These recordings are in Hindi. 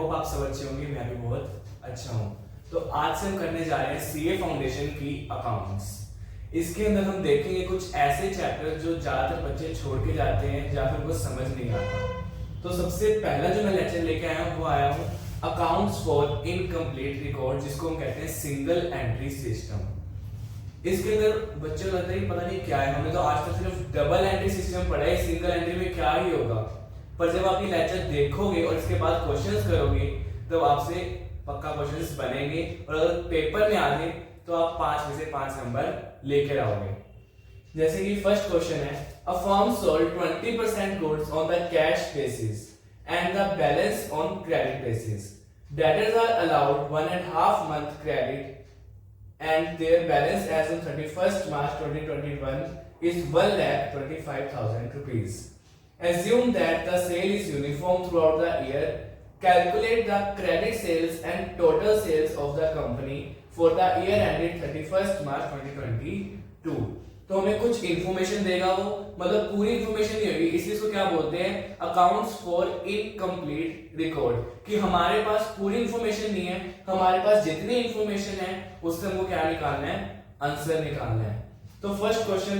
होप आप सब अच्छे होंगे, मैं भी बहुत अच्छा हूँ। तो आज से हम करने जा रहे हैं सीए फाउंडेशन की अकाउंट्स। इसके अंदर हम देखेंगे कुछ ऐसे चैप्टर जो ज्यादातर बच्चे छोड़ के जाते हैं या फिर उनको समझ नहीं आता। तो सबसे पहला जो मैं लेक्चर लेके आया हूँ वो आया हूँ अकाउंट्स फॉर इनकम्प्लीट रिकॉर्ड, जिसको हम कहते हैं सिंगल एंट्री सिस्टम। इसके अंदर बच्चों को लगता है पता नहीं क्या है, हमने तो आज तक सिर्फ डबल एंट्री सिस्टम पढ़ा है, सिंगल एंट्री में क्या ही होगा। पर जब आप ये लेक्चर देखोगे और इसके बाद क्वेश्चंस करोगे तो आपसे पक्का क्वेश्चंस बनेंगे, और अगर पेपर में आ गए तो आप 5 में से 5 नंबर लेकर आओगे। जैसे कि फर्स्ट क्वेश्चन है, a firm sold 20% goods on the cash basis and the balance on credit basis. Debtors are allowed 1.5 month credit and their balance as on 31st March 2021 is 1,25,000 rupees. Assume that the sale is uniform throughout the year. Calculate the credit sales and total sales of the company for the year ended 31st March 2022. तो हमें कुछ इंफॉर्मेशन देगा वो, मतलब पूरी इंफॉर्मेशन नहीं होगी, इसलिए इसको क्या बोलते हैं अकाउंट्स फॉर इनकम्प्लीट रिकॉर्ड, कि हमारे पास पूरी इंफॉर्मेशन नहीं है, हमारे पास जितनी इंफॉर्मेशन है उससे हमको क्या निकालना है, आंसर निकालना है। तो फर्स्ट क्वेश्चन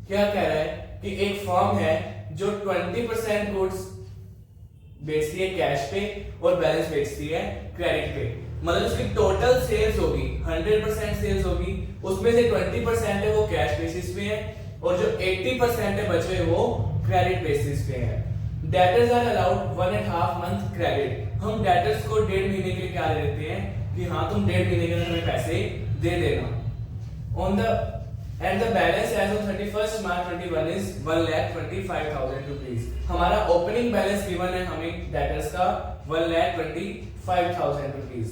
क्या कह रहा है कि एक फर्म है जो 20% गुड्स बेचती है कैश पे और बैलेंस बेचती है क्रेडिट पे, मतलब उसकी टोटल सेल्स होगी 100% सेल्स होगी, उसमें से 20% है वो कैश बेसिस पे है और जो 80% है बचे वो क्रेडिट बेसिस पे है। Debtors are allowed 1.5 month credit, हम डेटर्स को 1.5 महीने के क्या दे देते हैं कि हाँ तुम 1.5 महीने के अंदर हमें पैसे दे देना। On the and the balance as on 31st March 21 is 1,25,000 rupees। हमारा ओपनिंग बैलेंस गिवन है हमें डेटर्स का 1,25,000 rupees।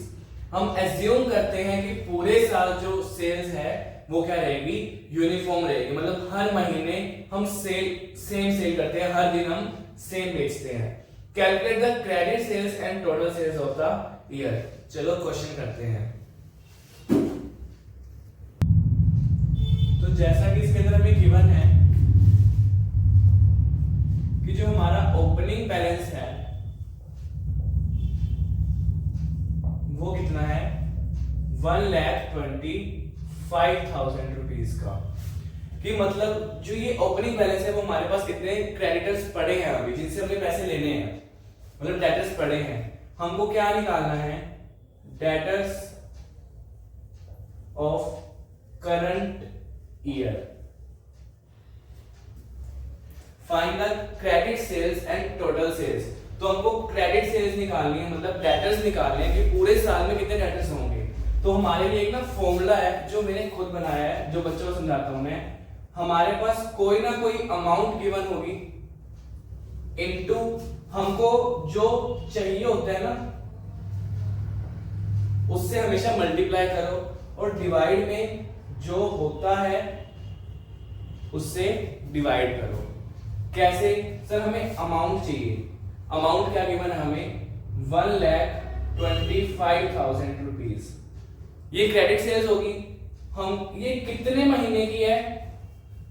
हम एज्यूम करते हैं कि पूरे साल जो सेल्स है वो क्या रहेगी, यूनिफॉर्म रहेगी, मतलब हर महीने हम सेम सेल करते हैं, हर दिन हम सेम बेचते हैं। Calculate the credit sales and total sales of the year. चलो क्वेश्चन करते हैं। तो जैसा कि इसके अंदर हमें गिवन है कि जो हमारा ओपनिंग बैलेंस है वो कितना है 1,25,000 रुपीज का, कि मतलब जो ये ओपनिंग बैलेंस है वो हमारे पास कितने क्रेडिटर्स पड़े हैं अभी जिनसे हमने पैसे लेने हैं, मतलब डेटर्स पड़े हैं। हमको क्या निकालना है, debtors of current year. Find the credit sales and total sales. तो हमको क्रेडिट सेल्स निकालनी है, मतलब डेटर्स निकालने हैं कि पूरे साल में कितने डेटर्स होंगे। तो हमारे लिए एक ना फॉर्मूला है जो मैंने खुद बनाया है, जो बच्चों को समझाता हूं मैं। हमारे पास कोई ना कोई अमाउंट गिवन होगी इनटू हमको जो चाहिए होता है ना उससे हमेशा मल्टीप्लाई करो और डिवाइड में जो होता है उससे डिवाइड करो। कैसे सर, हमें अमाउंट चाहिए, अमाउंट क्या गिवन है हमें 1,25,000 रुपीज। ये क्रेडिट सेल्स होगी, हम ये कितने महीने की है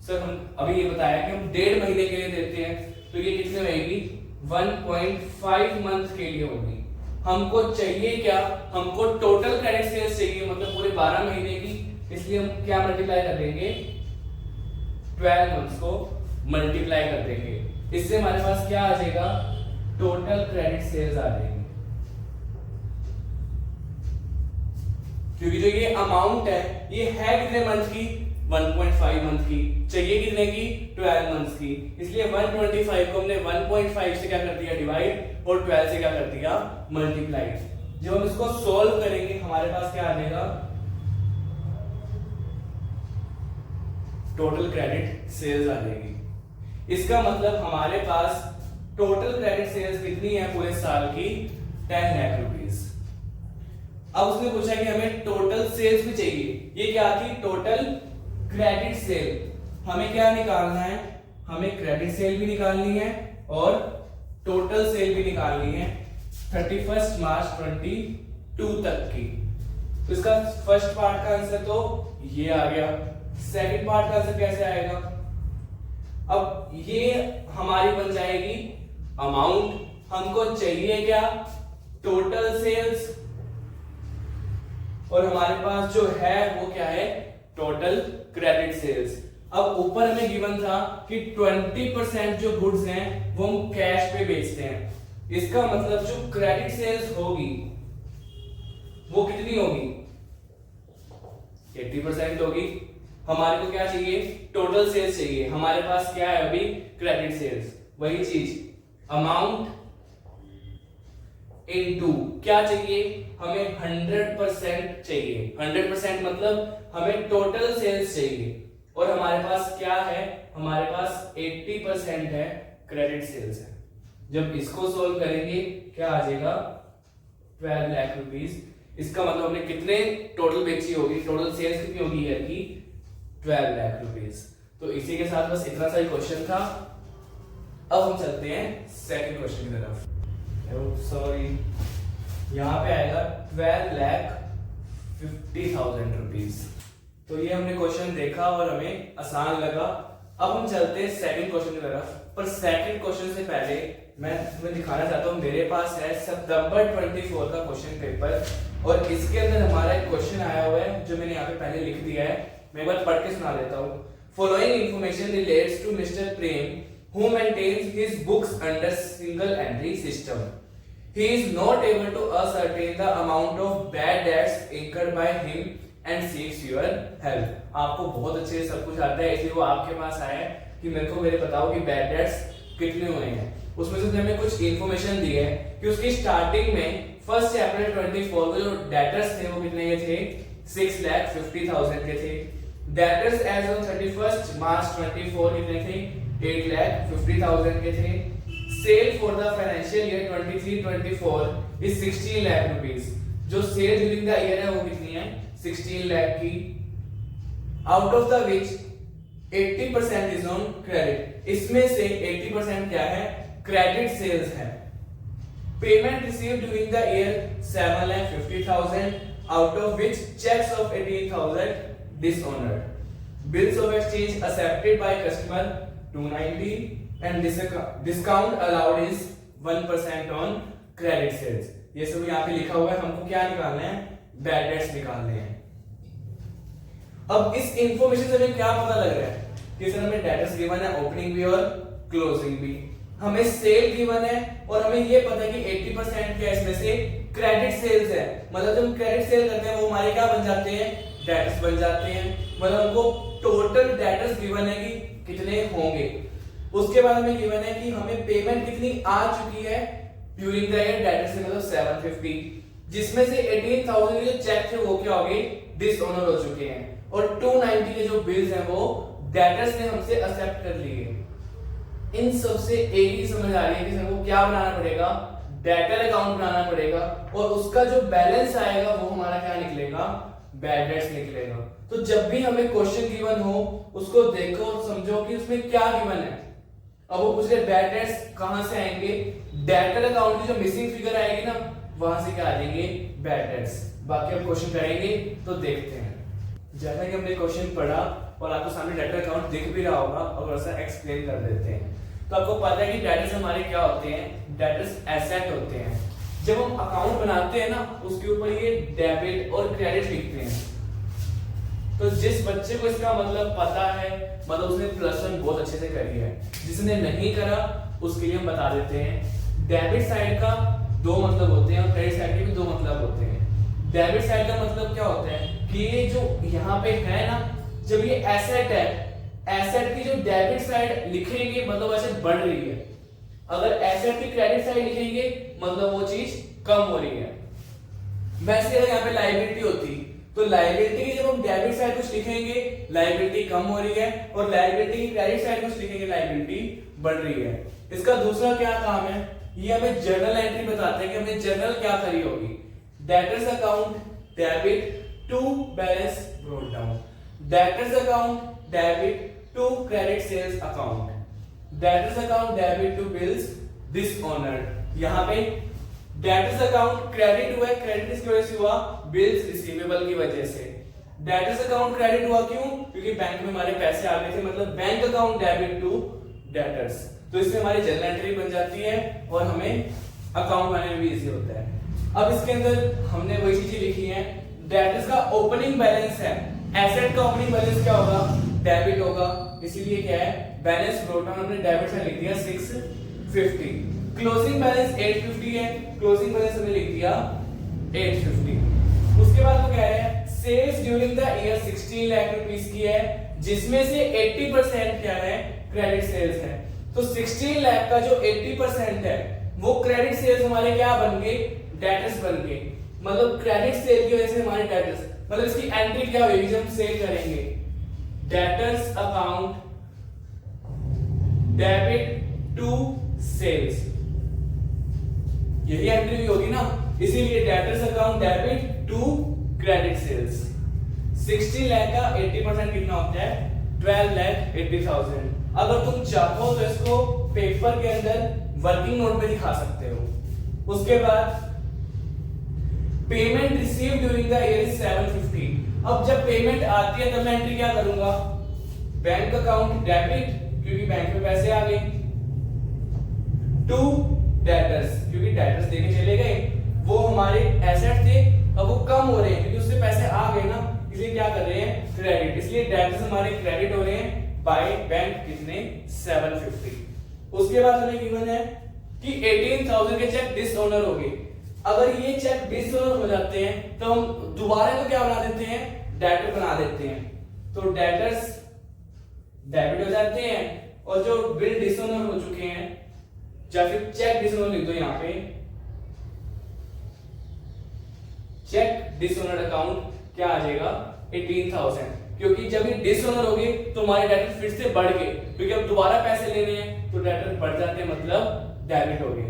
सर, हम अभी ये बताया कि हम 1.5 महीने के लिए देते हैं, तो ये कितने रहेगी 1.5 मंथ के लिए होगी। हमको चाहिए क्या, हमको टोटल क्रेडिट सेल्स चाहिए, मतलब पूरे 12 महीने की, इसलिए हम क्या मल्टीप्लाई कर देंगे 12 मंथ्स को मल्टीप्लाई कर देंगे, इससे हमारे पास क्या आ जाएगा टोटल क्रेडिट सेल्स आ जाएगी। क्योंकि जो ये अमाउंट है ये है कितने मंथ की 1.5 मंथ की, चाहिए कितने की 12 मंथ्स की, इसलिए 125 को हमने 1.5 से क्या कर दिया डिवाइड और 12 से क्या कर दिया मल्टीप्लाई। जब हम इसको सॉल्व करेंगे हमारे पास क्या आ जाएगा टोटल क्रेडिट सेल्स आ जाएगी। इसका मतलब हमारे पास टोटल क्रेडिट सेल्स कितनी है पूरे साल की 10 लाख रुपीस। अब उसने पूछा कि हमें टोटल सेल्स भी चाहिए, ये क्या थी टोटल क्रेडिट सेल। हमें क्या निकालना है, हमें क्रेडिट सेल भी निकालनी है और टोटल सेल भी निकालनी है 31 मार्च 22 तक की। तो इसका फर्स्ट पार्ट का आंसर तो ये आ गया, सेकंड पार्ट का आंसर कैसे आएगा, अब ये हमारी बन जाएगी अमाउंट, हमको चाहिए क्या टोटल सेल्स, और हमारे पास जो है वो क्या है, टोटल क्रेडिट सेल्स। अब ऊपर हमें गिवन था कि 20% जो गुड्स हैं वो हम कैश पे बेचते हैं, इसका मतलब जो क्रेडिट सेल्स होगी वो कितनी होगी, 80% होगी। हमारे को क्या चाहिए, टोटल सेल्स चाहिए। हमारे पास क्या है अभी, क्रेडिट सेल्स। वही चीज, अमाउंट इनटू क्या चाहिए, हमें 100% चाहिए। 100% मतलब हमें टोटल सेल्स चाहिए, और हमारे पास क्या है, हमारे पास 80% है क्रेडिट सेल्स है। जब इसको सोल्व करेंगे क्या आ जाएगा, 12 लाख रुपीस। इसका मतलब हमने कितने टोटल बेची होगी, टोटल सेल्स कितनी होगी ईयर की, 12 लाख रुपीस। तो इसी के साथ बस इतना सा ही क्वेश्चन था। अब हम चलते हैं सेकंड क्वेश्चन की तरफ। सॉरी, यहाँ पे आएगा 12,50,000 रुपीस। तो ये हमने क्वेश्चन देखा और हमें आसान लगा। अब हम चलते हैं सेकंड क्वेश्चन की तरफ। पर सेकंड क्वेश्चन से पहले मैं तुम्हें दिखाना चाहता हूँ, मेरे पास है सितंबर 24 का क्वेश्चन पेपर, और इसके अंदर हमारा एक क्वेश्चन आया हुआ है जो मैंने यहाँ पे पहले लिख दिया है। मैं एक बार पढ़ के सुना देता हूँ। Following information relates to mister Prem who maintains his books under single entry system. He is not able to ascertain the amount of bad debts incurred by him and seeks your help. आपको बहुत अच्छे से सब कुछ आता है, इसलिए वो आपके पास आया है कि मेरे बताओ कि बैड डेट्स कितने हुए हैं। उसमें से हमें कुछ इंफॉर्मेशन दी है कि उसकी स्टार्टिंग में फर्स्ट अप्रैल 24 को जो डेटर्स थे वो कितने के थे, 6,50,000 के थे। डेटर्स एज ऑन 31 मार्च 24 कितने थे, 8,50,000 के थे। Sale for the financial year 23-24 is 16 lakh rupees. जो सेल ड्यूरिंग द ईयर है वो कितनी है, 16 लाख की। Out of the which 80% is on credit. इसमें से 80% क्या है, क्रेडिट सेल्स है। Payment received during the year 7,50,000, out of which cheques of 18,000 dishonoured. Bills of exchange accepted by customer 290 and discount allowed is 1% on credit sales। ये सब यहाँ पे लिखा हुआ है। हमको क्या निकालना है, बैड डेट्स निकालने हैं। अब इस इंफॉर्मेशन से हमें क्या पता लग रहा है कि सर हमें डेटर्स गिवन है, ओपनिंग भी और क्लोजिंग भी, हमें सेल गिवन है, और हमें ये पता है कि 80% क्या इसमें से क्रेडिट सेल्स है। मतलब जब हम क्रेडिट सेल करते हैं वो हमारे क्या बन जाते हैं, डेटर्स बन जाते हैं। मतलब हमको टोटल डेटर्स गिवन है कि कितने होंगे। उसके बाद हमें गिवन है कि हमें पेमेंट कितनी आ चुकी है ड्यूरिंग द ईयर, डेटर्स से मतलब 750, जिसमें से 18,000 के जो चेक थे वो क्या हो गए, डिसऑनर हो चुके हैं, और 290 के जो बिल्स हैं वो डेटर्स ने हमसे एक्सेप्ट कर लिए। इन सब से एक ही समझ आ रही है कि हमको क्या बनाना पड़ेगा, डेटर अकाउंट बनाना पड़ेगा, और उसका जो बैलेंस आएगा वो हमारा क्या निकलेगा, बैड डेट्स निकलेगा। तो जब भी हमें क्वेश्चन गिवन हो उसको देखो और समझो कि उसमें क्या गिवन है। अब वो पूछ रहे बैड डेट्स कहां से आएंगे, डेटर अकाउंट की जो मिसिंग फिगर आएगी ना वहां से क्या आ जाएंगे, बैड डेट्स। बाकी हम क्वेश्चन करेंगे तो देखते हैं। जैसा कि हमने क्वेश्चन पढ़ा और आपको सामने डेटर अकाउंट दिख भी रहा होगा, और वैसा एक्सप्लेन कर देते हैं। तो आपको पता है कि डेटर्स हमारे क्या होते हैं, डेटर्स एसेट होते हैं। जब हम अकाउंट बनाते हैं ना उसके ऊपर ये डेबिट और क्रेडिट लिखते हैं। तो जिस बच्चे को इसका मतलब पता है, मतलब उसने +1 बहुत अच्छे से करी है। जिसने नहीं करा उसके लिए हम बता देते हैं। डेबिट साइड का 2 मतलब होते हैं और क्रेडिट साइड के भी 2 मतलब होते हैं। डेबिट साइड का मतलब क्या होता है कि ये जो यहाँ पे है ना, जब ये एसेट है, एसेट की जो डेबिट साइड लिखेंगे मतलब एसेट बढ़ रही है। अगर एसेट की क्रेडिट साइड लिखेंगे मतलब वो चीज कम हो रही है। वैसे अगर यहाँ पे लायबिलिटी होती तो लायबिलिटी की जब हम डेबिट साइड कुछ लिखेंगे लायबिलिटी कम हो रही है, और लायबिलिटी की क्रेडिट साइड कुछ लिखेंगे लायबिलिटी बढ़ रही है। इसका दूसरा क्या काम है, ये हमें जर्नल एंट्री बताते हैं कि हमने जर्नल क्या करी होगी। Debtors account debit to balance brought down, debtors account debit to credit sales account, debtors account debit to bills dishonoured. यहाँ पे डेटर्स अकाउंट क्रेडिट हुआ है, क्रेडिट किसकी वजह से हुआ, बिल्स रिसीवेबल की वजह से। डेटर्स अकाउंट क्रेडिट हुआ क्यों, क्योंकि बैंक में हमारे पैसे आ गए थे, मतलब bank account debit to debtors. तो इससे हमारी जर्नल एंट्री बन जाती है और हमें अकाउंट बनाने में भी इजी होता है। अब इसके अंदर हमने वही चीजें लिखी हैं। डेटर्स का ओपनिंग बैलेंस है, एसेट का ओपनिंग बैलेंस क्या होगा, डेबिट होगा, इसीलिए क्या है बैलेंस ब्रॉट डाउन हमने डेबिट से लिख दिया 650। क्लोजिंग बैलेंस 850 है, क्लोजिंग बैलेंस हमने लिख दिया 850। उसके बाद वो कह रहे हैं sales during the year 16 lakh rupees की है, जिसमें से 80% क्या है क्रेडिट सेल्स है। तो 16 लाख का जो 80% है वो क्रेडिट सेल्स हमारे क्या बन गए, डेटर्स बन गए। मतलब क्रेडिट सेल की वजह से हमारे डेटर्स, मतलब इसकी एंट्री क्या होगी जब हम सेल करेंगे, debtors account debit to sales, यही एंट्री भी होगी ना, इसीलिए debtors account debit to credit sales. 60 lakh का 80% कितना होता है 12,80,000। अगर तुम चाहो तो इसको पेपर के अंदर वर्किंग नोट पे दिखा सकते हो। उसके बाद payment receive during the year is 750। अब जब पेमेंट आती है तब मैं एंट्री क्या करूंगा, बैंक अकाउंट डेबिट क्योंकि बैंक में पैसे आ गए, टू डेटर्स क्योंकि डेटर्स देके चले गए, वो हमारे एसेट थे अब वो कम हो रहे हैं क्योंकि उससे पैसे आ गए ना, इसलिए क्या कर रहे हैं क्रेडिट, इसलिए डेटर्स हमारे क्रेडिट हो रहे हैं बाय बैंक कितने 750। उसके बाद हमें गिवन है कि 18,000 के चेक डिसऑनर हो गए। अगर ये चेक डिसऑनर हो जाते हैं तो हम दोबारा तो क्या बना देते हैं, डेटर बना देते हैं, तो डेटर्स डेबिट हो जाते हैं और जो बिल डिसऑनर हो चुके हैं या फिर चेक डिसऑनर लिख दो यहां पे, चेक डिसऑनर अकाउंट क्या आ जाएगा 18,000, क्योंकि जब ये डिसऑनर हो गए तो हमारे डेटर फिर से बढ़ गए क्योंकि अब दोबारा पैसे लेने हैं तो डेटर बढ़ जाते हैं, मतलब डेबिट हो गए।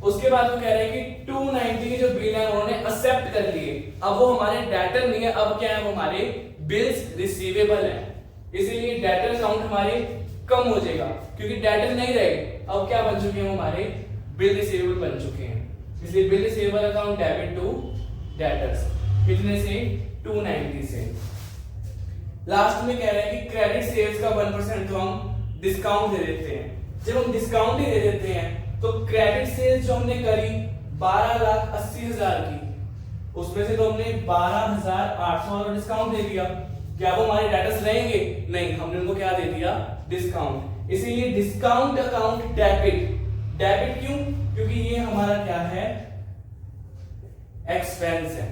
उसके बाद वो कह रहे हैं कि 290 के जो बिल है उन्होंने एक्सेप्ट कर लिए, अब वो हमारे डेटर नहीं है, अब क्या है वो हमारे बिल्स रिसीवेबल है, इसीलिए डेटर अकाउंट हमारे कम हो जाएगा क्योंकि डेटर नहीं रहे, अब क्या बन चुके हैं हमारे बिल रिसीवेबल बन चुके हैं, इसलिए bill receivable account debit to debtors कितने से 290 से। लास्ट में कह रहे हैं कि क्रेडिट सेल्स का 1% तो हम डिस्काउंट दे देते हैं। जब हम डिस्काउंट ही दे देते हैं तो क्रेडिट सेल्स जो हमने करी 12,80,000 की, उसमें से तो हमने 12,800 वाला डिस्काउंट दे दिया, क्या वो हमारे डेटर्स रहेंगे, नहीं, हमने उनको क्या दे दिया डिस्काउंट, इसीलिए डिस्काउंट अकाउंट डेबिट। डेबिट क्यों, क्योंकि ये हमारा क्या है एक्सपेंस है,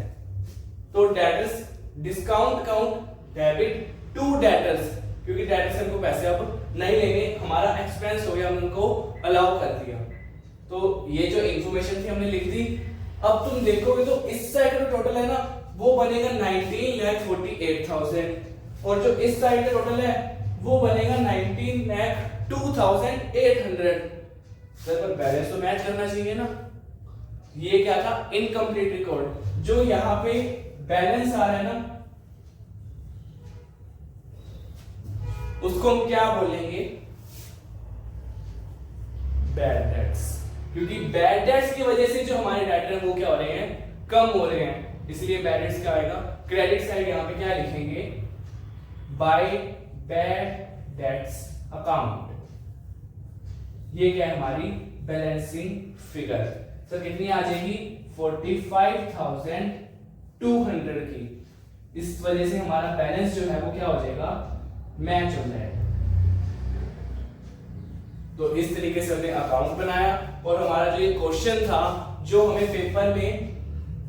तो debtors discount account debit to debtors, क्योंकि डेटर्स हमको पैसे अब नहीं लेंगे, हमारा एक्सपेंस हो गया, हमने उनको अलाउ कर दिया। तो ये जो इंफॉर्मेशन थी हमने लिख दी। अब तुम देखोगे तो इस साइड का टोटल है ना वो बनेगा 19,48,000 और जो इस साइड का टोटल है वो बनेगा 19,02,800। पर बैलेंस तो मैच करना चाहिए ना, ये क्या था इनकम्प्लीट रिकॉर्ड, जो यहाँ पे बैलेंस आ रहा है ना उसको हम क्या बोलेंगे बैड डेट्स, क्योंकि बैड डेट्स की वजह से जो हमारे डेटर है वो क्या हो रहे हैं कम हो रहे हैं, इसलिए बैड डेट्स क्या आएगा, क्रेडिट साइड यहां पे क्या लिखेंगे बाय बैड डेट्स अकाउंट, ये क्या है हमारी बैलेंसिंग फिगर, तो कितनी आ जाएगी 45,200 की। इस वजह से हमारा बैलेंस जो है वो क्या हो जाएगा मैच हो जाएगा। तो इस तरीके से हमने अकाउंट बनाया और हमारा जो ये क्वेश्चन था जो हमें पेपर में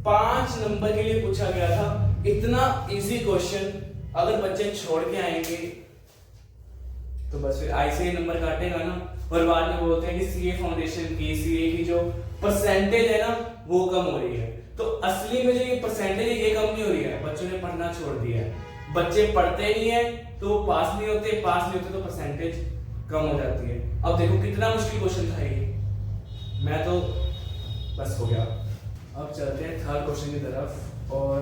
5 नंबर के लिए पूछा गया था, इतना इजी क्वेश्चन अगर बच्चे छोड़ के आएंगे तो बस फिर ऐसे ही नंबर काटेगा ना, और बाद में बोलते हैं कि सीए फाउंडेशन की सीए की जो परसेंटेज है ना वो कम हो रही है, तो असली में जो ये परसेंटेज है ये कम नहीं हो रही है, बच्चों ने पढ़ना छोड़ दिया है, बच्चे पढ़ते नहीं है तो पास नहीं होते, पास नहीं होते तो परसेंटेज कम हो जाती है। अब देखो कितना मुश्किल क्वेश्चन था ये, मैं तो बस हो गया। अब चलते हैं थर्ड क्वेश्चन की तरफ, और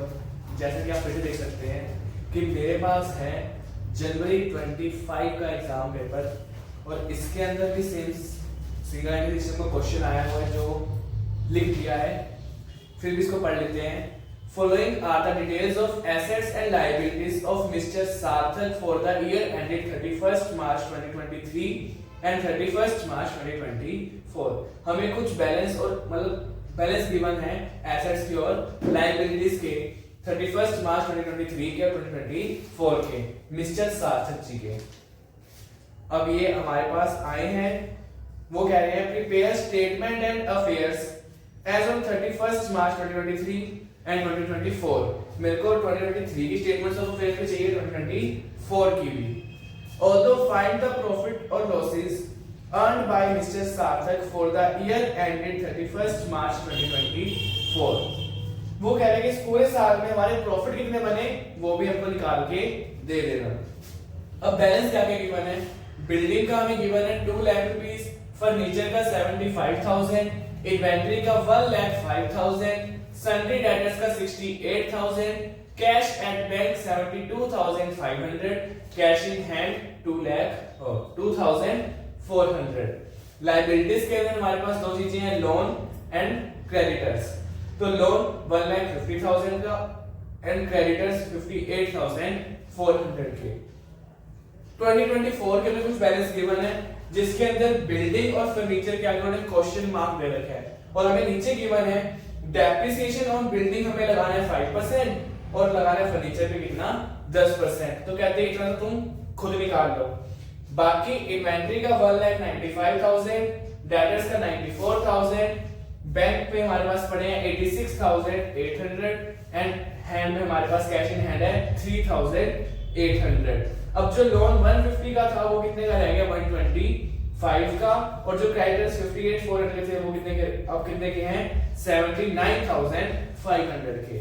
जैसे कि आप फिर से देख सकते हैं कि मेरे पास है जनवरी 25 का एग्जाम पेपर और इसके अंदर भी सेम सिंगल एंट्री का क्वेश्चन आया हुआ है जो लिख दिया है, फिर भी इसको पढ़ लेते हैं। Following are the details of assets and liabilities of Mr. Sarthak for the year ended 31st March 2023 and 31st March 2024। हमें कुछ बैलेंस और मतलब बैलेंस गिवन है एसेट्स की और लायबिलिटीज के 31 मार्च 2023 के और 2024 के मिस्टर सार्थक जी के। अब ये हमारे पास आए हैं, वो कह रहे हैं prepare statement and affairs as on 31 March 2023 and 2024। मेरे को 2023 की स्टेटमेंट्स ऑफ अफेयर्स भी चाहिए, 2024 की भी। Although find the profit or losses earned by Mr. Sarthak for the year ended 31st March 2024। वो कह रहे हैं कि इस पूरे साल में हमारे प्रॉफिट कितने बने वो भी हमको निकाल के दे देना। अब बैलेंस क्या क्या गिवन है, बिल्डिंग का हमें गिवन है 2 लाख रुपीस, फर्नीचर का 75,000, इन्वेंटरी का 1,05,000, सन्ड्री डेटर्स का 68,000, cash at bank 72,500, cash in hand 2,400। Liabilities के अंदर हमारे पास दो चीजें हैं, लोन एंड क्रेडिटर्स। तो लोन 1,50,000 का एंड क्रेडिटर्स 58,400 के। 2024 के अंदर कुछ बैलेंस गिवन है जिसके अंदर बिल्डिंग और फर्नीचर के आगे उन्होंने क्वेश्चन मार्क दे रखा है और हमें नीचे गिवन है डेप्रिसिएशन ऑन बिल्डिंग हमें लगाना है 5% और लगाना है फर्नीचर पे कितना 10%। तो कहते हैं इतना तो तुम खुद निकाल लो। बाकी इन्वेंटरी का 1,95,000, डेटर्स का 94,000, बैंक पे हमारे पास पड़े हैं 86,800 एंड हैंड में हमारे पास कैश इन हैंड है 3,800। अब जो लोन 150 का था वो कितने का रह गया 125 का, और जो क्रेडिटर्स 58,400 थे वो कितने के अब कितने के हैं 79,500 के।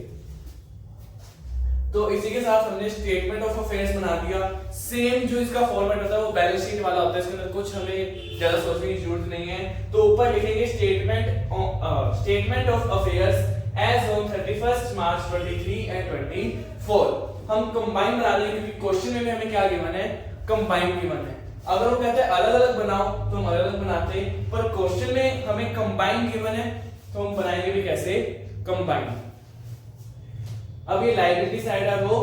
तो इसी के साथ हमने स्टेटमेंट ऑफ अफेयर्स बना दिया। सेम जो इसका फॉर्मेट होता है वो बैलेंस शीट वाला होता है, इसके अंदर कुछ हमें ज्यादा सोचने की जरूरत नहीं है। तो ऊपर लिखेंगे statement of affairs as on 31 March 23 and 24। हम कंबाइन बना देंगे क्योंकि क्वेश्चन में भी हमें क्या गिवन है, कंबाइन गिवन है। अगर वो कहते हैं अलग अलग बनाओ तो हम अलग अलग बनाते, पर क्वेश्चन में हमें कंबाइन गिवन है तो हम बनाएंगे भी कैसे, कंबाइन। अब ये लायबिलिटी साइड है वो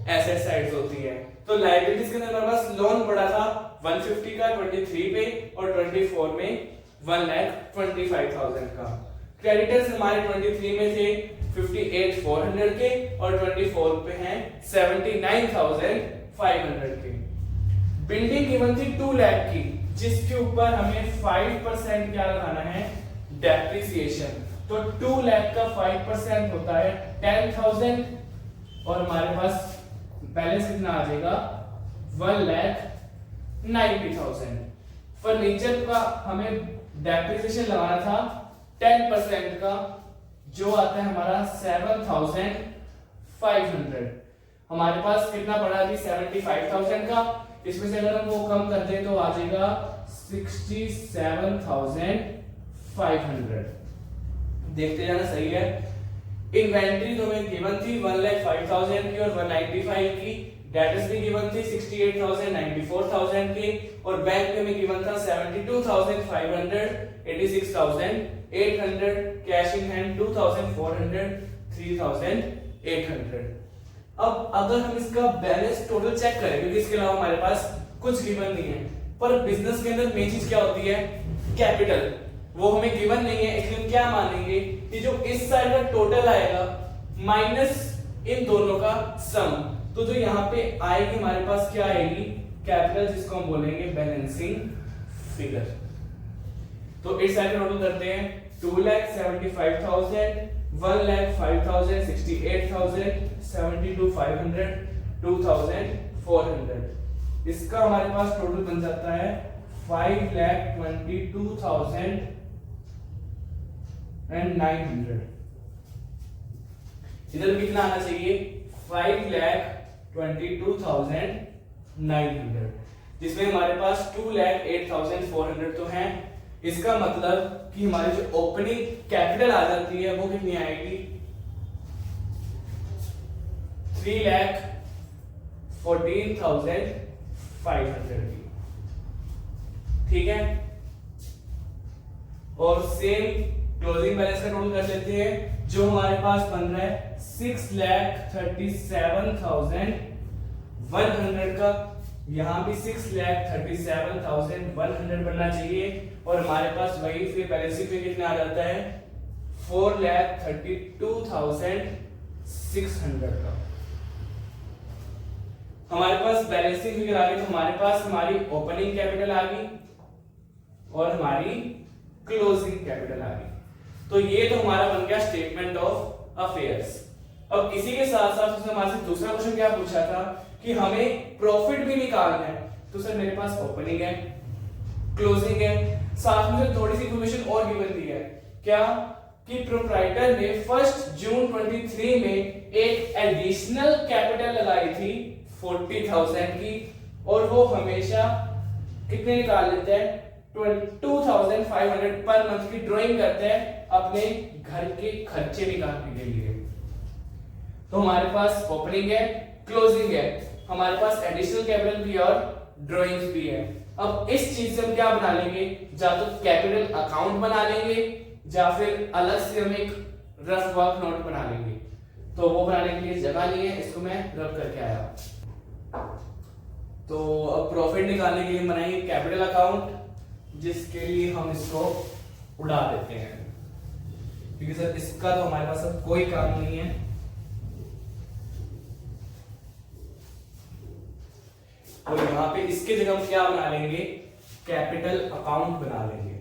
एसेट साइड होती है। तो लायबिलिटीज के अंदर हमारे पास लोन बड़ा था 150 का 23 पे और 24 में 1,25,000 का। क्रेडिटर्स हमारे 23 में थे 58,400 के और 24 पे हैं 79,500 के। बिल्डिंग गिवन थी 2 लाख की जिसके ऊपर हमें 5% क्या लगाना है, डेप्रिसिएशन। तो 2 लाख का 5% होता है 10,000 और हमारे पास बैलेंस कितना आ जाएगा 1,90,000। फर्नीचर का हमें डेप्रिसिएशन लगाना था 10% का जो आता है हमारा 7,500। हमारे पास कितना पड़ा अभी 75,000 का, इसमें से अगर हम वो कम कर दें तो आ जाएगा 67,500। देखते जाना सही है। इन्वेंटरी तो हमें गिवन थी 1,05,000 की और 195 की, डेटर्स भी गिवन थी 68,000 94,000 की, और बैंक में हमें गिवन था 72,500 86,800, कैश इन हैंड 2,400 3,800। अब अगर हम इसका बैलेंस टोटल चेक करें क्योंकि इसके अलावा हमारे पास कुछ गिवन नहीं है, पर बिजनेस के अंदर मेन चीज क्या होती है, कैपिटल। वो हमें गिवन नहीं है इसलिए हम क्या मानेंगे कि जो इस साइड का टोटल आएगा माइनस इन दोनों का सम। तो जो यहाँ पे आएगी हमारे पास क्या आएगी, कैपिटल, जिसको हम बोलेंगे बैलेंसिंग फिगर। तो इस साइड का टोटल करते हैं 2,75,000 1,05,000 68,000 72,500 2,400। इसका हमारे पास टोटल बन जाता है 5,22,900। इधर कितना आना चाहिए 5,22,900, जिसमें हमारे पास 2,08,400 तो हैं। इसका मतलब कि हमारी जो ओपनिंग कैपिटल आ जाती है वो कितनी आएगी 3,14,500 की, ठीक है। और सेम क्लोजिंग बैलेंस का टोटल कर लेते हैं जो हमारे पास बन रहा है 6,37,100 का। यहाँ भी 6,37,100 बनना चाहिए और हमारे पास वही फिर बैलेंस शीट पे कितना आ जाता है 4,32,600 का। हमारे पास बैलेंसिंग फिगर आ गई, तो हमारे पास हमारी ओपनिंग कैपिटल आ गई और हमारी क्लोजिंग कैपिटल आ गई। तो ये तो हमारा बन गया स्टेटमेंट ऑफ अफेयर्स। अब इसी के साथ साथ उसने हमारे से दूसरा क्वेश्चन क्या पूछा था कि हमें प्रॉफिट भी निकालना है। तो सर मेरे पास ओपनिंग है, क्लोजिंग है, साथ में थोड़ी सी इंफॉर्मेशन और गिवन दी है। क्या कि प्रोप्राइटर ने 1 जून 23 में एक एडिशनल कैपिटल लगाई थी 40,000 की, और वो हमेशा कितने निकाल लेते हैं 22,500 पर मंथ की ड्राइंग करते हैं अपने घर के खर्चे निकालने के लिए। तो हमारे पास ओपनिंग है, क्लोजिंग है, हमारे पास एडिशनल कैपिटल भी है और ड्राइंग्स भी है। अब इस चीज से हम क्या बना लेंगे, या तो कैपिटल अकाउंट बना लेंगे या फिर अलग से हम एक रफ वर्क नोट बना लेंगे। तो वो बनाने के लिए जगह नहीं है, इसको मैं रब करके आया। तो अब प्रॉफिट निकालने के लिए बनाएंगे कैपिटल अकाउंट, जिसके लिए हम इसको उड़ा देते हैं, क्योंकि सर इसका तो हमारे पास अब कोई काम नहीं है। और यहां पे इसके जगह हम क्या बना लेंगे, कैपिटल अकाउंट बना लेंगे।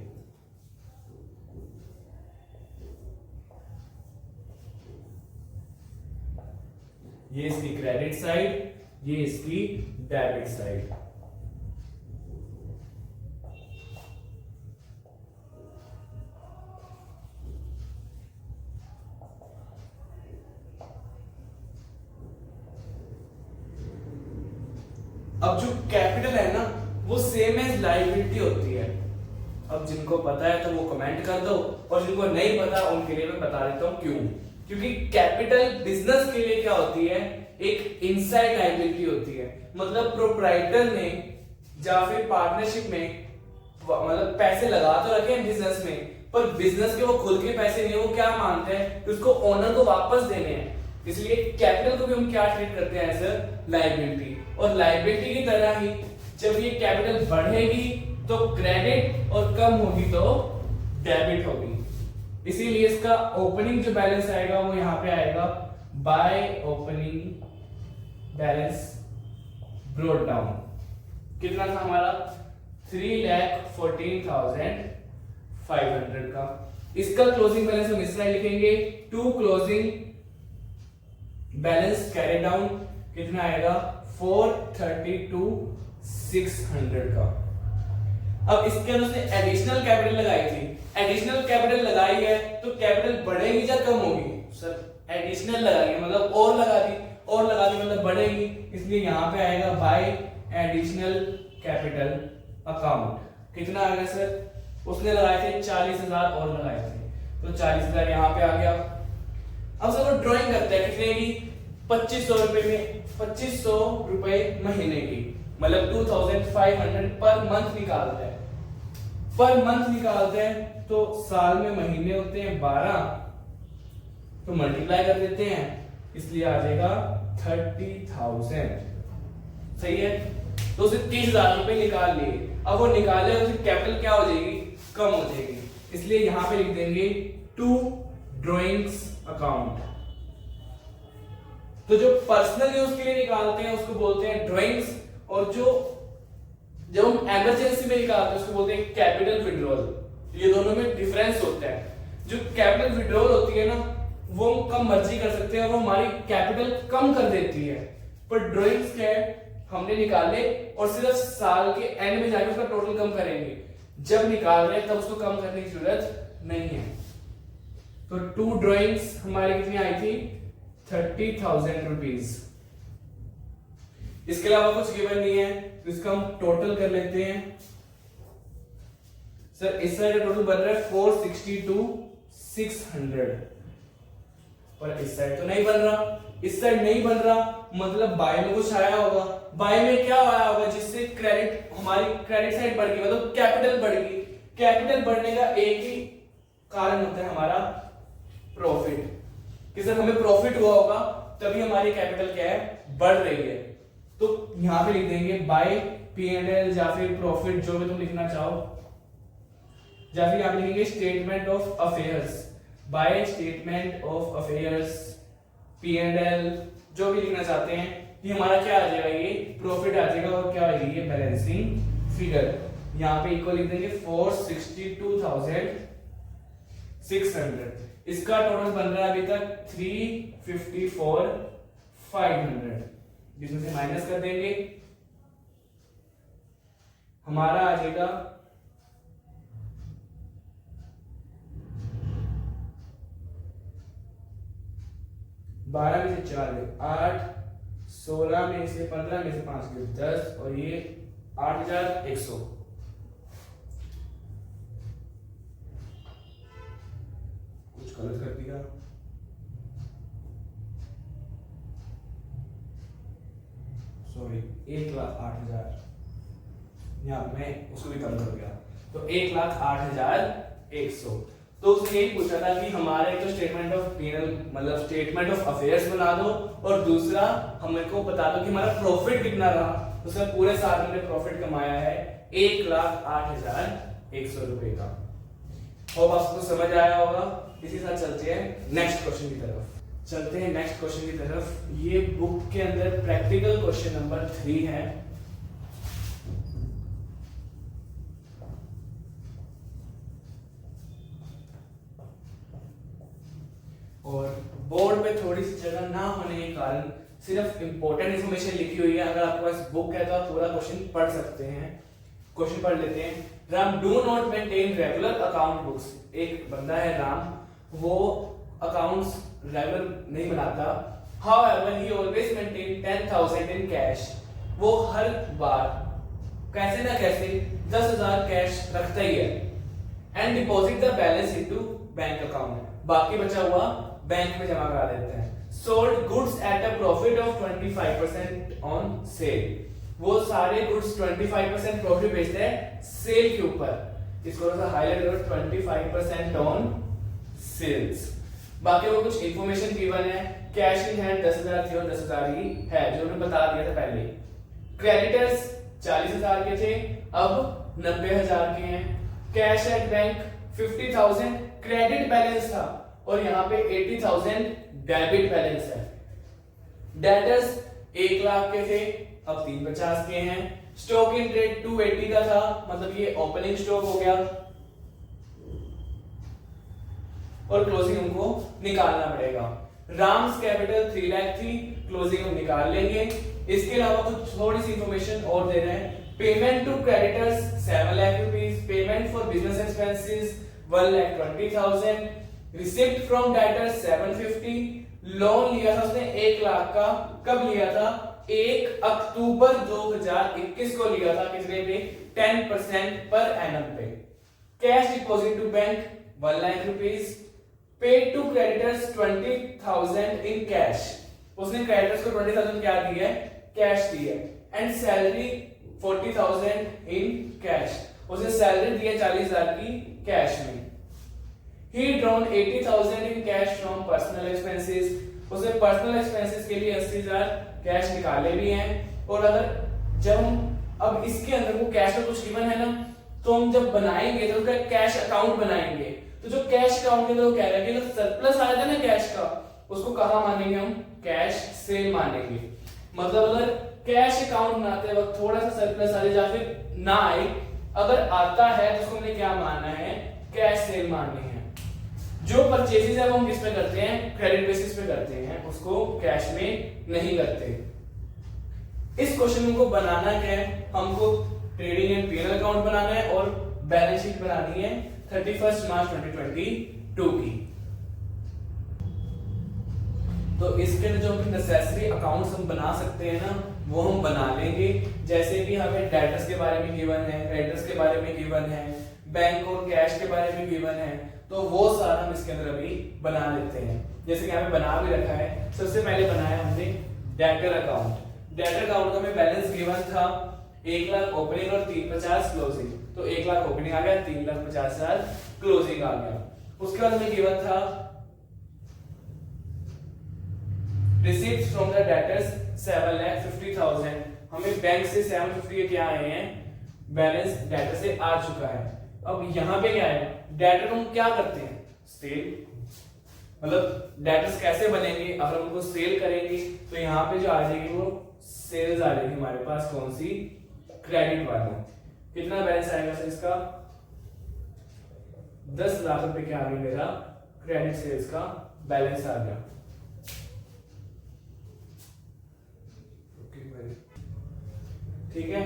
ये इसकी क्रेडिट साइड, ये इसकी डेबिट साइड। अब जो कैपिटल है ना वो सेम एज लायबिलिटी होती है। अब जिनको पता है तो वो कमेंट कर दो, और जिनको नहीं पता उनके लिए मैं बता देता हूं क्यों। क्योंकि कैपिटल बिजनेस के लिए क्या होती है, एक इनसाइड लायबिलिटी होती है। मतलब प्रोप्राइटर ने या फिर पार्टनरशिप में मतलब पैसे लगा तो रखे हैं बिजनेस में, पर बिजनेस के वो खुद के पैसे नहीं, वो क्या मानते हैं उसको ओनर को वापस देने हैं। इसलिए कैपिटल को भी हम क्या ट्रीट करते हैं एज लायबिलिटी। और लायबिलिटी की तरह ही जब ये कैपिटल बढ़ेगी तो क्रेडिट और कम होगी तो डेबिट होगी। इसीलिए इसका ओपनिंग जो बैलेंस आएगा वो यहां पे आएगा by opening balance brought down. कितना था हमारा 3,14,500 का। इसका क्लोजिंग बैलेंस हम इस तरह लिखेंगे, to closing balance carry down कितना आएगा 432,600 का। अब इसके अंदर उसने एडिशनल कैपिटल लगाई थी, एडिशनल कैपिटल लगाई है तो कैपिटल बढ़ेगी या कम होगी, सर एडिशनल लगाई मतलब और लगा दी, और लगा दी मतलब बढ़ेगी, इसलिए यहां पे आएगा बाय एडिशनल कैपिटल अकाउंट। कितना आ गया सर, उसने लगाए थे 40,000 और लगाए थे तो 40,000 यहां पे आ गया। अब सर वो ड्राइंग करते हैं कितने की 2500 रुपए में, 2500 रुपए महीने की, मतलब 2500 पर मंथ निकालते हैं। पर मंथ निकालते हैं तो साल में महीने होते हैं 12, तो मल्टीप्लाई कर देते हैं, इसलिए आ जाएगा 30,000। सही है, तो उसे 30,000 रुपए निकाल लिए। अब वो निकाले तो कैपिटल क्या हो जाएगी, कम हो जाएगी, इसलिए यहां पे लिख देंगे टू ड्राइंग्स अकाउंट। तो जो पर्सनल यूज के लिए निकालते हैं उसको बोलते हैं ड्राइंग्स, और जो जब हम इमरजेंसी में निकालते हैं उसको बोलते हैं कैपिटल विड्रॉल। ये दोनों में डिफरेंस होता है। जो कैपिटल विड्रॉल होती है ना वो हम कम मर्जी कर सकते हैं और वो हमारी कैपिटल कम कर देती है, पर ड्राइंग्स क्या है, हमने निकाले और सिर्फ साल के एंड में जाके उसका टोटल कम करेंगे, जब निकाल रहे हैं तब उसको कम करने की जरूरत नहीं है। तो टू ड्राइंग्स हमारी कितनी आई थी 30,000 रुपीज। इसके अलावा कुछ गिवन नहीं है तो इसका हम टोटल कर लेते हैं। सर इस साइड टोटल बन रहा है 462,600, पर इस साइड तो नहीं बन रहा, इस साइड नहीं बन रहा, मतलब बाय में कुछ आया होगा। बाय में क्या आया होगा जिससे क्रेडिट, हमारी क्रेडिट साइड बढ़ गई, मतलब कैपिटल बढ़ गई। कैपिटल बढ़ने का एक ही कारण होता है हमारा प्रॉफिट, कि सर हमें प्रॉफिट हुआ होगा तभी हमारी कैपिटल क्या है, बढ़ रही है। तो यहां पे लिख देंगे बाय P&L या फिर प्रॉफिट, जो भी तुम लिखना चाहो, या फिर यहां पे लिखेंगे statement of affairs. By statement of affairs, P&L, जो भी लिखना चाहते हैं, ये हमारा क्या आ जाएगा, ये प्रॉफिट आ जाएगा और क्या आएगी ये बैलेंसिंग फिगर। यहाँ पे इक्वल लिख देंगे 462,600। इसका टोटल बन रहा है अभी तक 354,500, जिसमें से माइनस कर देंगे, हमारा आ जाएगा 12 में से 4 गए 8, 16 में से 15 में से 5 गए 10, और ये 8,100। कुछ गलत कर दिया, सॉरी, 1,08,000, यहाँ मैं उसको भी कम कर दिया, तो 1,08,100। तो उसने यही पूछा था कि हमारे तो स्टेटमेंट ऑफ पीएनएल मतलब स्टेटमेंट ऑफ अफेयर्स बना दो, और दूसरा हमें को बता दो कि हमारा प्रॉफिट कितना रहा। तो सर पूरे साल में प्रॉफिट कमाया है 1,08,100 रुपए का। होप आपको समझ आया होगा। इसी साथ चलते हैं नेक्स्ट क्वेश्चन की तरफ। ये बुक के अंदर प्रैक्टिकल क्वेश्चन नंबर 3 है। और बोर्ड पे थोड़ी सी जगह ना होने के कारण सिर्फ इंपॉर्टेंट इंफॉर्मेशन लिखी हुई है। अगर आपके पास बुक है तो आप पूरा क्वेश्चन पढ़ सकते हैं। क्वेश्चन पढ़ लेते हैं। Ram do not maintain regular account books. एक बंदा है राम, वो अकाउंट्स रेगुलर नहीं बनाता। However he always maintain 10,000 in cash. वो हर बार कैसे ना कैसे 10,000 कैश रखता ही है। And deposit the balance into bank account. बाकी बचा हुआ बैंक में जमा करा देते हैं। Sold goods at a profit of 25% on sale. वो सारे गुड्स 25% प्रॉफिट बेचते हैं सेल के ऊपर। इसको थोड़ा सा हाईलाइट करो, 25% ऑन सेल्स। बाकी वो कुछ इंफॉर्मेशन गिवन है। कैश इन हैंड 10,000 थी और 10,000 ही है, जो हमने बता दिया था पहले। क्रेडिटर्स 40,000 के थे, अब 90,000 के हैं। Cash at bank 50,000 credit balance था, और यहाँ पे 80,000 डेबिट बैलेंस है। डेटर्स 1 लाख के थे, अब 350 के हैं। स्टॉक इन ट्रेड 280 का था, मतलब ये ओपनिंग स्टॉक हो गया, और क्लोजिंग हमको निकालना पड़ेगा। राम्स कैपिटल 3 लाख थी, क्लोजिंग हम निकाल लेंगे। इसके अलावा कुछ थोड़ी सी इंफॉर्मेशन और दे रहे हैं। Payment to creditors 7 lakh rupees, payment for business expenses 1,20,000, receipt from debtors 750, loan लिया था उसने 1 लाख का। कब लिया था? 1 अक्टूबर 2021 को लिया था। कितने पे? 10% पर एनम पे। Cash deposit to bank 1 lakh rupees. Paid to creditors 20,000 in cash. उसने क्रेडिटर्स को 20,000 क्या दी है? कैश दी है। And salary 40,000 in cash. उसने सैलरी दी है 40,000 की कैश में। He drawn 80,000 in cash from personal expenses. उसने पर्सनल एक्सपेंसेस के लिए 80,000 कैश निकाले भी हैं। और अगर जब हम अब इसके अंदर वो कैश का कुछ गिवन है ना, तो हम जब बनाएंगे तो उसका कैश अकाउंट बनाएंगे। तो जो कैश अकाउंट के अंदर वो कह रहा है कि जो सरप्लस आया था ना कैश का, उसको कहाँ मानेंगे हम? कैश सेल मानेंगे। मतलब अगर कैश अकाउंट बनाते वक्त थोड़ा सा सरप्लस आ जाए या फिर ना आए, अगर आता है तो उसको हमने क्या मानना है? कैश सेल माननी है। जो परचेजेस है वो हम किस पे करते हैं? क्रेडिट बेसिस पे करते हैं, उसको कैश में नहीं करते। इस क्वेश्चन को बनाना क्या है? हमको ट्रेडिंग एंड पीएनएल अकाउंट बनाना है और बैलेंस शीट बनानी है 31 मार्च 2022 की। तो इसके लिए जो नेसेसरी अकाउंट्स हम बना सकते हैं ना, वो हम बना लेंगे। जैसे कि हमें डेटर्स के बारे में गिवन है, क्रेडिटर्स के बारे में गिवन है, बैंक और कैश के बारे में गिवन है, तो वो सारा हम इसके अंदर अभी बना लेते हैं। जैसे कि यहाँ पे बना भी रखा है। सबसे पहले बनाया हमने डेटर अकाउंट। डेटर अकाउंट का हमें बैलेंस गिवन था 1 लाख ओपनिंग और 350 क्लोजिंग। तो 1 लाख ओपनिंग आ गया, 3,50,000 क्लोजिंग आ गया। उसके बाद हमें गिवन था रिसीट्स फ्रॉम द डेटर्स 7,50,000। हमें बैंक से 750 के क्या आए हैं? बैलेंस डेटर से आ चुका है। अब यहाँ पे क्या है? डेटर को हम क्या करते हैं? सेल मतलब डेटर्स कैसे बनेंगे, अगर हम उनको सेल करेंगे तो यहाँ पे जो आ जाएगी वो सेल्स आ जाएगी हमारे पास, कौन सी, क्रेडिट वाली। कितना बैलेंस आएगा सर इसका, 10 लाख रुपए के आगे मेरा क्रेडिट सेल्स का बैलेंस आ गया। ठीक है,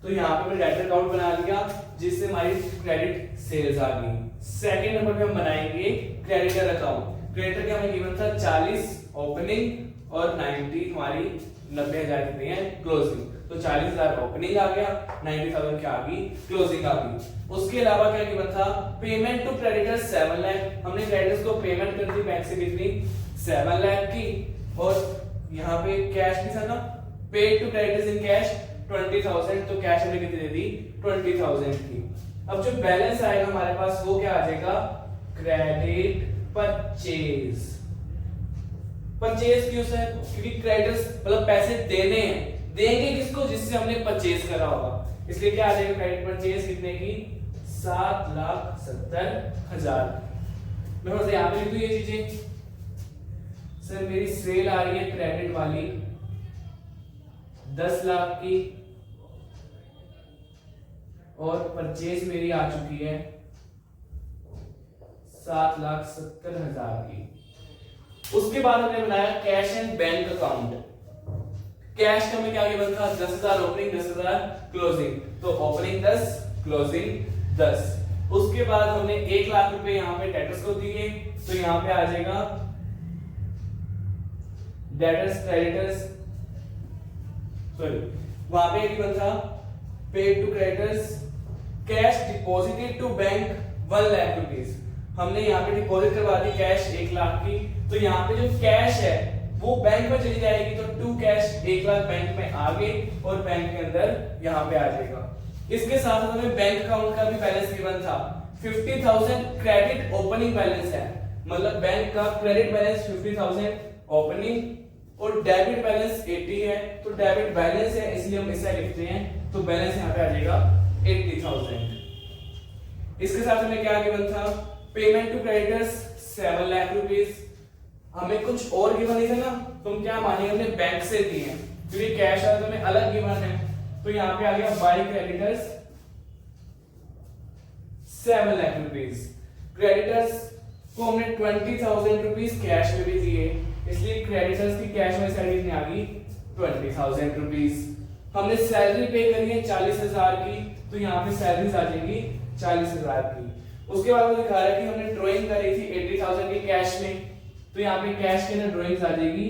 तो यहाँ पे मैंने डेटर अकाउंट बना लिया जिससे हमारी क्रेडिट सेल्स आ गई। सेकंड नंबर पे हम बनाएंगे क्रेडिटर अकाउंट। क्रेडिटर के हमें गिवन था 40 ओपनिंग और 90 हमारी 90,000 कितनी है क्लोजिंग, तो 40,000 ओपनिंग आ गया, 90,000 क्या आ गई, क्लोजिंग आ गई। उसके अलावा क्या गिवन था, पेमेंट टू क्रेडिटर्स 7 लाख, हमने क्रेडिटर्स को पेमेंट कर दी बैंक से कितनी, 7 लाख की, और यहाँ पे कैश भी था ना, paid to creditors in cash 20,000, तो कैश हमने कितनी दे दी, 20,000 की। अब जो बैलेंस आएगा हमारे पास वो क्या आ जाएगा, क्रेडिट परचेज। परचेज क्यों सर, क्योंकि क्रेडिटर्स मतलब पैसे देने हैं, देंगे किसको, जिससे हमने परचेज करा होगा, इसलिए क्या आ जाएगा क्रेडिट परचेज कितने की, 7,70,000। मैं बस यहाँ पे लिख दूं ये चीजें, सर मेरी सेल आ रही है क्रेडिट वाली 10 लाख की, और परचेज मेरी आ चुकी है 7,70,000 की। उसके बाद हमने बनाया cash and bank account. Cash का हमें क्या गिवन था, 10,000 ओपनिंग 10,000 क्लोजिंग, तो ओपनिंग 10 क्लोजिंग 10। उसके बाद हमने 1 लाख रुपए यहाँ पे डेटर्स को दिए, तो यहाँ पे आ जाएगा डेटर्स क्रेडिटर्स, सॉरी वहां पे गिवन था paid to creditors, cash deposited to bank 1 lakh rupees, हमने यहाँ पे डिपॉजिट करवा दी कैश 1 लाख की, तो यहाँ पे जो कैश है वो बैंक में चली जाएगी, तो टू कैश 1 लाख बैंक में आ गए और बैंक के अंदर यहाँ पे आ जाएगा। इसके साथ हमें बैंक अकाउंट का भी बैलेंस गिवन था, 50,000 क्रेडिट ओपनिंग बैलेंस है, मतलब बैंक का क्रेडिट बैलेंस 50,000 ओपनिंग, और डेबिट बैलेंस 80 है, तो डेबिट बैलेंस है इसलिए हम इसे लिखते हैं, तो बैलेंस यहाँ पे आ जाएगा 80,000। इसके साथ हमें क्या गिवन था, payment to creditors 7 lakh rupees, हमें कुछ और गिवन नहीं था ना, तो हम क्या मानेंगे, हमने बैंक से दिए हैं, क्योंकि कैश वाला तो हमें अलग गिवन है, तो यहाँ पे आ गया by creditors 7 lakh rupees. Creditors को हमने 20,000 रुपीस कैश में भी दिए, इसलिए क्रेडिटर्स की कैश वाली साइड कितनी आ गई, 20,000 रुपीस। हमने सैलरी पे करी है 40,000 की, तो यहाँ पे सैलरीज आ जाएगी 40,000 की। उसके बाद वो दिखा रहा है कि हमने ड्राइंग करी थी 80,000 की कैश में, तो यहाँ पे कैश के अंदर ड्राइंग्स आ जाएगी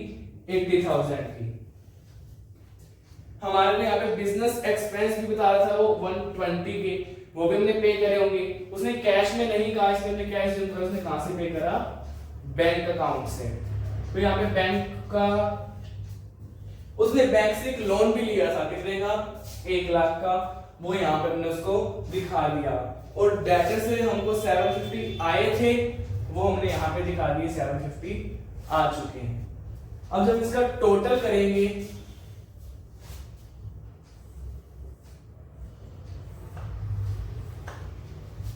80,000 की। हमारे ने यहाँ पे बिजनेस एक्सपेंस भी बता रहा था वो 120 के, वो भी हमने पे करे होंगे, उसने कैश में नहीं कहा, इसलिए हमने कैश जो उसने कहां से पे करा, बैंक अकाउंट से। तो यहाँ पे बैंक का, उसने बैंक से एक लोन भी लिया था, कितने का, 1 लाख का, वो यहाँ पर हमने उसको दिखा दिया, और डेटर से हमको 750 आए थे, वो हमने यहाँ पे दिखा दिए 750 आ चुके हैं। अब जब इसका टोटल करेंगे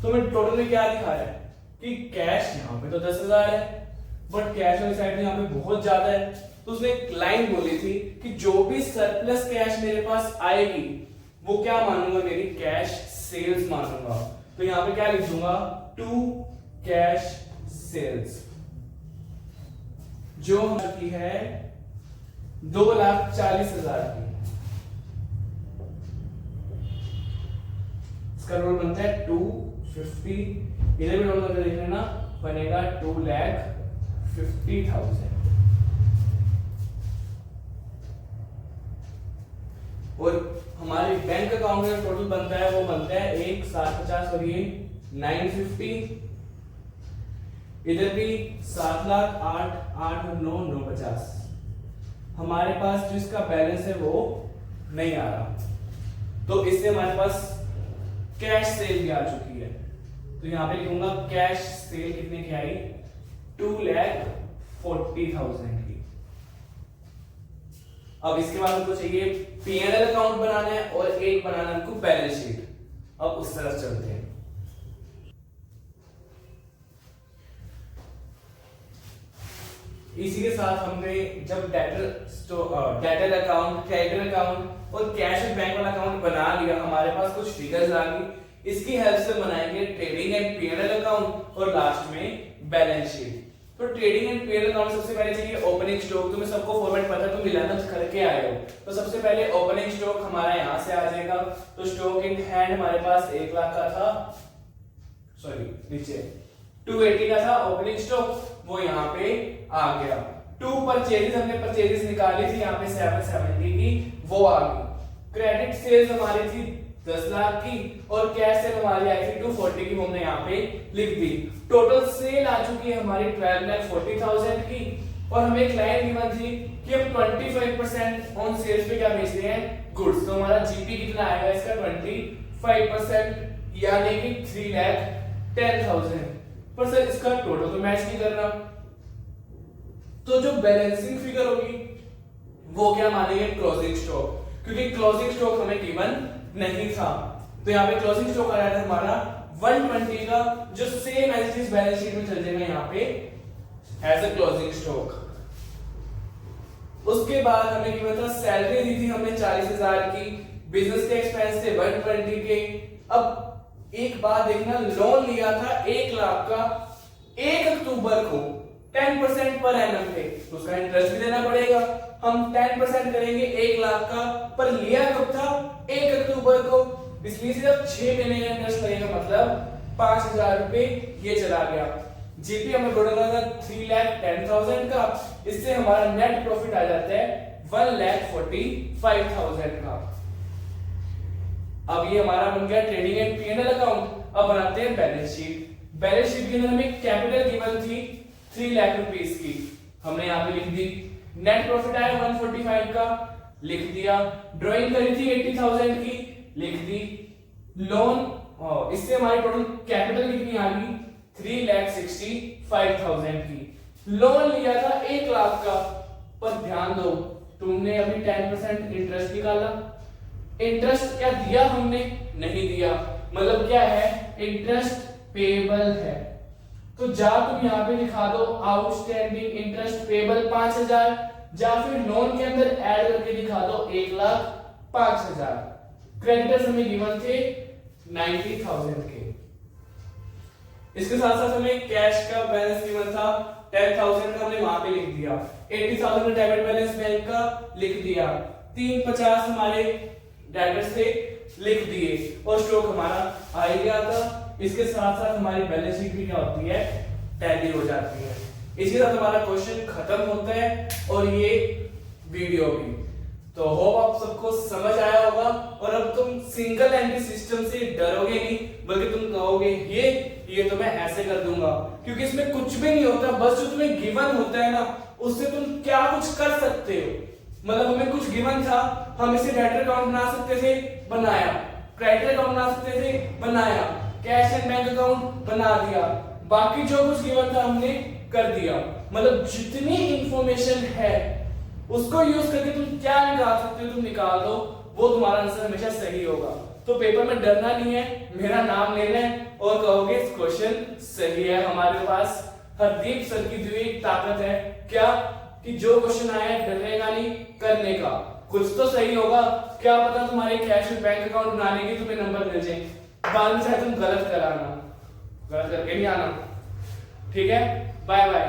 तो हमें टोटल में क्या दिखा रहा है कि कैश यहाँ पे तो 10,000 है, बट कैश वाली साइड में यहाँ पे बहुत ज्यादा है, तो उसने एक लाइन बोली थी कि जो भी सरप्लस कैश मेरे पास आएगी वो क्या मानूंगा, मेरी कैश सेल्स मानूंगा। तो यहाँ पे क्या लिख दूंगा, टू कैश सेल्स, जो की है 2,40,000 की। इसका रोल बनता है 250, इधर भी रोल करके देख लेना, बनेगा 2,50,000। और हमारे बैंक अकाउंट में टोटल बनता है, वो बनता है 1,750 और ये 950, इधर भी 7 लाख 8 8 और 9 950। हमारे पास जो इसका बैलेंस है वो नहीं आ रहा, तो इससे हमारे पास कैश सेल भी आ चुकी है, तो यहां पे लिखूंगा कैश सेल कितने की आई, 2,40,000 की। अब इसके बाद हमको चाहिए P&L अकाउंट बनाना है और एक बनाना है हमको बैलेंस शीट। अब उस तरफ चलते हैं। इसी के साथ हमने जब डेटर अकाउंट, क्रेडिटर अकाउंट और कैश एंड बैंक वाला अकाउंट बना लिया, हमारे पास कुछ फिगर्स आ गई। इसकी हेल्प से बनाएंगे ट्रेडिंग एंड पीएनएल अकाउंट और लास्ट में बैलेंस शीट। तो ट्रेडिंग एंड पीएनएल अकाउंट सबसे पहले चाहिए ओपनिंग स्टॉक। तुम्हें सबको फॉर्मेट पता है, तुम मिलाना करके आए हो। तो सबसे पहले ओपनिंग स्टॉक हमारा यहाँ से आ जाएगा। तो स्टॉक इन हैंड हमारे पास 1 लाख का था, सॉरी नीचे 280 का था ओपनिंग स्टॉक, वो यहाँ पे आ गया। 2 परचेजेस हमने परचेजेस निकाली थी, यहाँ पे 770 की वो आ गई। क्रेडिट सेल्स हमारी थी 10 लाख की और कैश सेल हमारी आई थी 240 की, वो हमने यहाँ पे लिख दी। टोटल सेल आ चुकी है हमारी 12,40,000 की और हमें एक लाइन गिवन थी कि हम 25% ऑन सेल्स पे क्या बेचते हैं, गुड्स। तो हमारा जीपी कितना आएगा इसका 25% यानी कि 3,10,000। पर सर इसका टोटल तो मैच नहीं कर रहा, तो जो बैलेंसिंग फिगर होगी वो क्या मानेंगे, क्लोजिंग स्टॉक, क्योंकि क्लोजिंग स्टॉक हमें गिवन नहीं था। तो यहाँ पे क्लोजिंग स्टॉक आ रहा था हमारा 120 का, जो same as it is balance sheet में चल जाएगा यहाँ पे एज अ क्लोजिंग स्टॉक। उसके बाद हमें गिवन था सैलरी दी थी हमने 40,000 की, बिजनेस के एक्सपेंस थे 120 के। अब एक बात देखना, लोन लिया था 1 लाख का 1 अक्टूबर को 10% पर एनम पे, तो उसका इंटरेस्ट भी देना पड़ेगा। हम 10% करेंगे 1 लाख का, पर लिया कब था, 1 अक्टूबर को, इसलिए सिर्फ 6 महीने का इंटरेस्ट लगेगा, मतलब 5,000 रुपए ये चला गया। जीपी हमें टोटल था 3,10,000 का, इससे हमारा नेट प्रॉफिट आ जाता है 1,45,000 का। अब ये हमारा बन गया ट्रेडिंग एंड पीएनएल अकाउंट। अब बनाते हैं बैलेंस शीट। बैलेंस शीट के अंदर हमें कैपिटल गिवन थी 3 लाख रुपीस की, हमने यहाँ पे लिख दी। नेट प्रॉफिट आया 145 का, लिख दिया। ड्राइंग करी थी 80,000 की, लिख दी। लोन इससे हमारी टोटल कैपिटल कितनी आ गई, 3,65,000 की। लोन लिया था 1 लाख का, पर ध्यान दो तुमने अभी 10% इंटरेस्ट निकाला। इंटरेस्ट क्या दिया हमने, नहीं दिया, मतलब क्या है, इंटरेस्ट पेबल है। तो जा तुम यहाँ पे लिखा दो आउटस्टैंडिंग इंटरेस्ट पेबल 5,000, या फिर लोन के अंदर ऐड करके दिखा दो 1,05,000। क्रेडिटर्स हमें गिवन थे 90,000 के। इसके साथ साथ हमें कैश का बैलेंस गिवन था 10,000 का, हमने वहां पे लिख दिया। 80,000 का डेबिट बैलेंस बैंक का लिख दिया। 350 हमारे डेबिट्स थे, लिख दिए, और स्टॉक हमारा आ ही गया था। इसके साथ साथ हमारी बैलेंस शीट भी क्या होती है, टैली हो जाती है। इसके साथ हमारा क्वेश्चन खत्म होता है और ये वीडियो भी। तो होप आप सबको समझ आया होगा, और अब तुम सिंगल एंट्री सिस्टम से डरोगे नहीं, बल्कि तुम कहोगे ये तो मैं ऐसे कर दूंगा, क्योंकि इसमें कुछ भी नहीं होता, बस जो तुम्हें गिवन होता है ना, उससे तुम क्या कुछ कर सकते हो। मतलब हमें कुछ गिवन था, हम इसे डेटर अकाउंट बना सकते थे, बनाया। क्रेडिट अकाउंट बना सकते थे, बनाया। कैश एंड बैंक अकाउंट बना दिया। बाकी जो कुछ गिवन था हमने कर दिया। मतलब जितनी इंफॉर्मेशन है उसको यूज करके तुम क्या निकाल सकते हो, तुम निकाल दो, वो तुम्हारा आंसर हमेशा सही होगा। तो पेपर में डरना नहीं है, मेरा नाम लेना है और कहोगे क्वेश्चन सही है। हमारे पास हरदीप सर की दी एक ताकत है, क्या, कि जो क्वेश्चन आया है डरेगा नहीं करने का, कुछ तो सही होगा। क्या पता तुम्हारे कैश एंड बैंक अकाउंट बनाने की तुम्हें नंबर मिल जाए, बाद में चाहे तुम गलत कराना, गलत करके नहीं आना। ठीक है, बाय बाय।